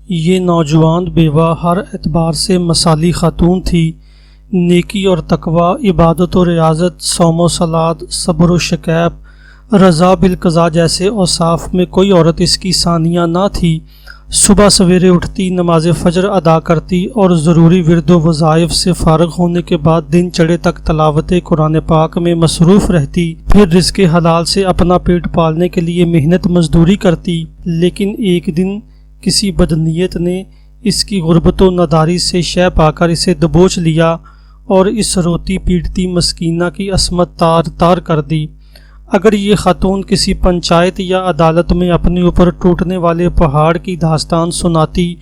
یہ نوجوان بیوہ ہر اعتبار سے مثالی خاتون تھی۔ نیکی اور تقوی، عبادت و ریاضت، صوم و صلات، صبر و شکیب، رضا بالقضاء جیسے اوصاف میں کوئی عورت اس کی ثانیہ نہ تھی۔ صبح سویرے اٹھتی، نماز فجر ادا کرتی اور ضروری ورد و وظائف سے فارغ ہونے کے بعد دن چڑھے تک تلاوت قرآن پاک میں مصروف رہتی، پھر رزق حلال سے اپنا پیٹ پالنے کے لیے محنت مزدوری کرتی۔ لیکن ایک دن کسی بدنیت نے اس کی غربت و نداری سے شے پا کر اسے دبوچ لیا اور اس روتی پیٹتی مسکینہ کی عصمت تار تار کر دی۔ اگر یہ خاتون کسی پنچایت یا عدالت میں اپنے اوپر ٹوٹنے والے پہاڑ کی داستان سناتی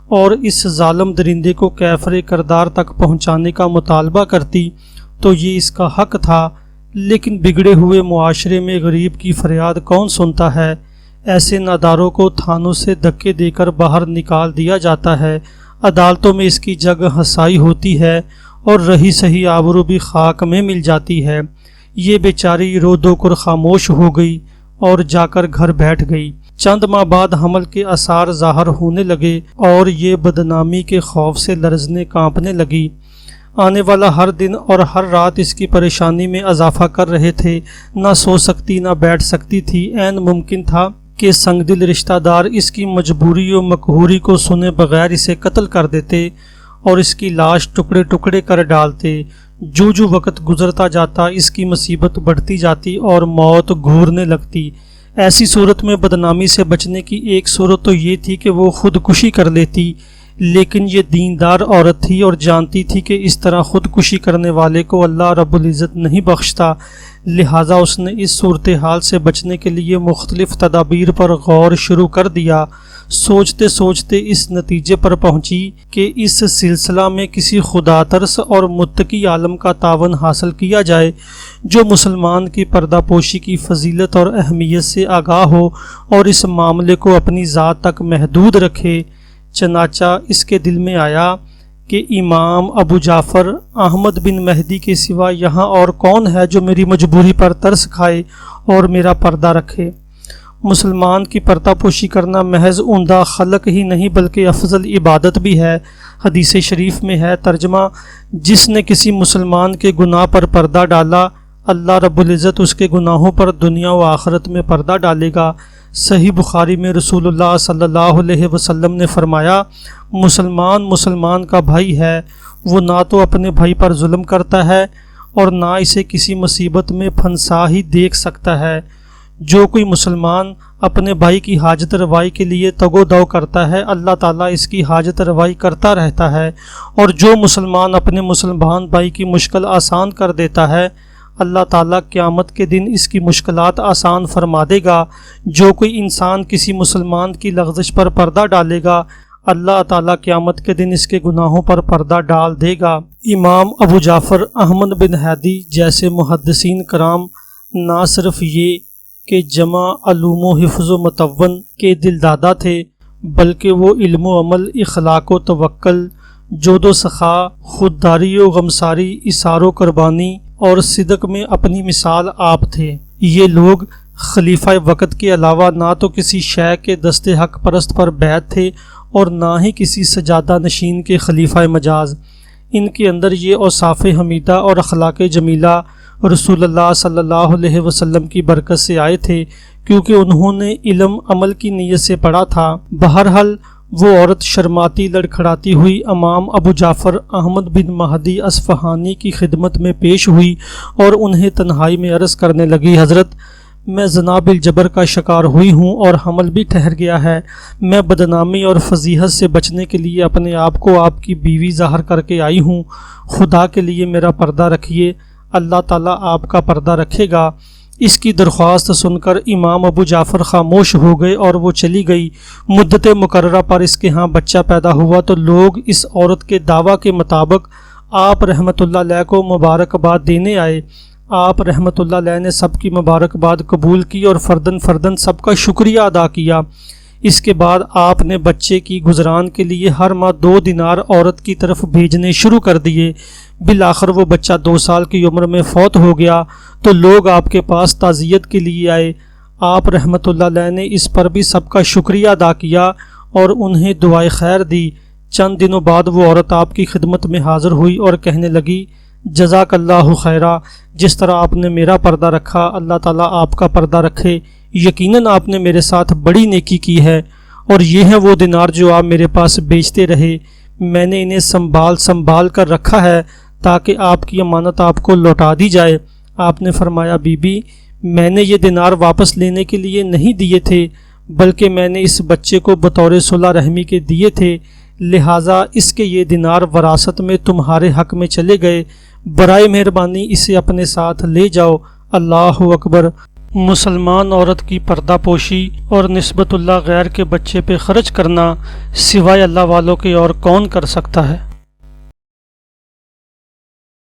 اور اس ظالم درندے کو کیفر کردار تک پہنچانے کا مطالبہ کرتی تو یہ اس کا حق تھا، لیکن بگڑے ہوئے معاشرے میں غریب کی فریاد کون سنتا ہے؟ ایسے ناداروں کو تھانوں سے دھکے دے کر باہر نکال دیا جاتا ہے، عدالتوں میں اس کی جگ ہنسائی ہوتی ہے اور رہی سہی آبرو بھی خاک میں مل جاتی ہے۔ یہ بیچاری رو دو کر خاموش ہو گئی اور جا کر گھر بیٹھ گئی۔ چند ماہ بعد حمل کے آثار ظاہر ہونے لگے اور یہ بدنامی کے خوف سے لرزنے کانپنے لگی۔ آنے والا ہر دن اور ہر رات اس کی پریشانی میں اضافہ کر رہے تھے۔ نہ سو سکتی، نہ بیٹھ سکتی تھی۔ عین ممکن تھا کہ سنگ دل رشتہ دار اس کی مجبوری و مقہوری کو سنے بغیر اسے قتل کر دیتے اور اس کی لاش ٹکڑے ٹکڑے کر ڈالتے۔ جو جو وقت گزرتا جاتا اس کی مصیبت بڑھتی جاتی اور موت گھورنے لگتی۔ ایسی صورت میں بدنامی سے بچنے کی ایک صورت تو یہ تھی کہ وہ خودکشی کر لیتی، لیکن یہ دیندار عورت تھی اور جانتی تھی کہ اس طرح خودکشی کرنے والے کو اللہ رب العزت نہیں بخشتا، لہٰذا اس نے اس صورتحال سے بچنے کے لیے مختلف تدابیر پر غور شروع کر دیا۔ سوچتے سوچتے اس نتیجے پر پہنچی کہ اس سلسلہ میں کسی خدا ترس اور متقی عالم کا تعاون حاصل کیا جائے جو مسلمان کی پردہ پوشی کی فضیلت اور اہمیت سے آگاہ ہو اور اس معاملے کو اپنی ذات تک محدود رکھے۔ چنانچہ اس کے دل میں آیا کہ امام ابو جعفر احمد بن مہدی کے سوا یہاں اور کون ہے جو میری مجبوری پر ترس کھائے اور میرا پردہ رکھے۔ مسلمان کی پردہ پوشی کرنا محض عمدہ خلق ہی نہیں بلکہ افضل عبادت بھی ہے۔ حدیث شریف میں ہے ترجمہ، جس نے کسی مسلمان کے گناہ پر پردہ ڈالا اللہ رب العزت اس کے گناہوں پر دنیا و آخرت میں پردہ ڈالے گا۔ صحیح بخاری میں رسول اللہ صلی اللہ علیہ وسلم نے فرمایا، مسلمان کا بھائی ہے، وہ نہ تو اپنے بھائی پر ظلم کرتا ہے اور نہ اسے کسی مصیبت میں پھنسا ہی دیکھ سکتا ہے۔ جو کوئی مسلمان اپنے بھائی کی حاجت روائی کے لیے تگ و دو کرتا ہے اللہ تعالیٰ اس کی حاجت روائی کرتا رہتا ہے، اور جو مسلمان اپنے مسلمان بھائی کی مشکل آسان کر دیتا ہے اللہ تعالیٰ قیامت کے دن اس کی مشکلات آسان فرما دے گا۔ جو کوئی انسان کسی مسلمان کی لغزش پر پردہ ڈالے گا اللہ تعالیٰ قیامت کے دن اس کے گناہوں پر پردہ ڈال دے گا۔ امام ابو جعفر احمد بن ہادی جیسے محدثین کرام نہ صرف یہ کہ جمع علوم و حفظ و متون کے دلدادہ تھے، بلکہ وہ علم و عمل، اخلاق و توکل، جود و سخا، خودداری و غمساری، اثار و قربانی اور صدق میں اپنی مثال آپ تھے۔ یہ لوگ خلیفہ وقت کے علاوہ نہ تو کسی شے کے دست حق پرست پر بیعت تھے اور نہ ہی کسی سجادہ نشین کے خلیفہ مجاز۔ ان کے اندر یہ اوصاف حمیدہ اور اخلاق جمیلہ رسول اللہ صلی اللہ علیہ وسلم کی برکت سے آئے تھے، کیونکہ انہوں نے علم عمل کی نیت سے پڑھا تھا۔ بہرحال وہ عورت شرماتی لڑکھڑاتی ہوئی امام ابو جعفر احمد بن مہدی اصفہانی کی خدمت میں پیش ہوئی اور انہیں تنہائی میں عرض کرنے لگی، حضرت میں زنا بالجبر کا شکار ہوئی ہوں اور حمل بھی ٹھہر گیا ہے۔ میں بدنامی اور فضیحت سے بچنے کے لیے اپنے آپ کو آپ کی بیوی ظاہر کر کے آئی ہوں، خدا کے لیے میرا پردہ رکھیے، اللہ تعالیٰ آپ کا پردہ رکھے گا۔ اس کی درخواست سن کر امام ابو جعفر خاموش ہو گئے اور وہ چلی گئی۔ مدت مقررہ پر اس کے ہاں بچہ پیدا ہوا تو لوگ اس عورت کے دعویٰ کے مطابق آپ رحمۃ اللہ علیہ کو مبارکباد دینے آئے۔ آپ رحمۃ اللہ علیہ نے سب کی مبارکباد قبول کی اور فردن سب کا شکریہ ادا کیا۔ اس کے بعد آپ نے بچے کی گزران کے لیے ہر ماہ 2 دینار عورت کی طرف بھیجنے شروع کر دیے۔ بالآخر وہ بچہ 2 سال کی عمر میں فوت ہو گیا تو لوگ آپ کے پاس تعزیت کے لیے آئے۔ آپ رحمۃ اللہ علیہ نے اس پر بھی سب کا شکریہ ادا کیا اور انہیں دعائے خیر دی۔ چند دنوں بعد وہ عورت آپ کی خدمت میں حاضر ہوئی اور کہنے لگی، جزاک اللہ خیرہ، جس طرح آپ نے میرا پردہ رکھا اللہ تعالیٰ آپ کا پردہ رکھے، یقیناً آپ نے میرے ساتھ بڑی نیکی کی ہے، اور یہ ہیں وہ دینار جو آپ میرے پاس بیچتے رہے، میں نے انہیں سنبھال کر رکھا ہے تاکہ آپ کی امانت آپ کو لوٹا دی جائے۔ آپ نے فرمایا، بی بی، میں نے یہ دینار واپس لینے کے لیے نہیں دیے تھے، بلکہ میں نے اس بچے کو بطور صلہ رحمی کے دیے تھے، لہٰذا اس کے یہ دینار وراثت میں تمہارے حق میں چلے گئے، برائے مہربانی اسے اپنے ساتھ لے جاؤ۔ اللہ اکبر۔ مسلمان عورت کی پردہ پوشی اور نسبت اللہ غیر کے بچے پہ خرچ کرنا سوائے اللہ والوں کے اور کون کر سکتا ہے؟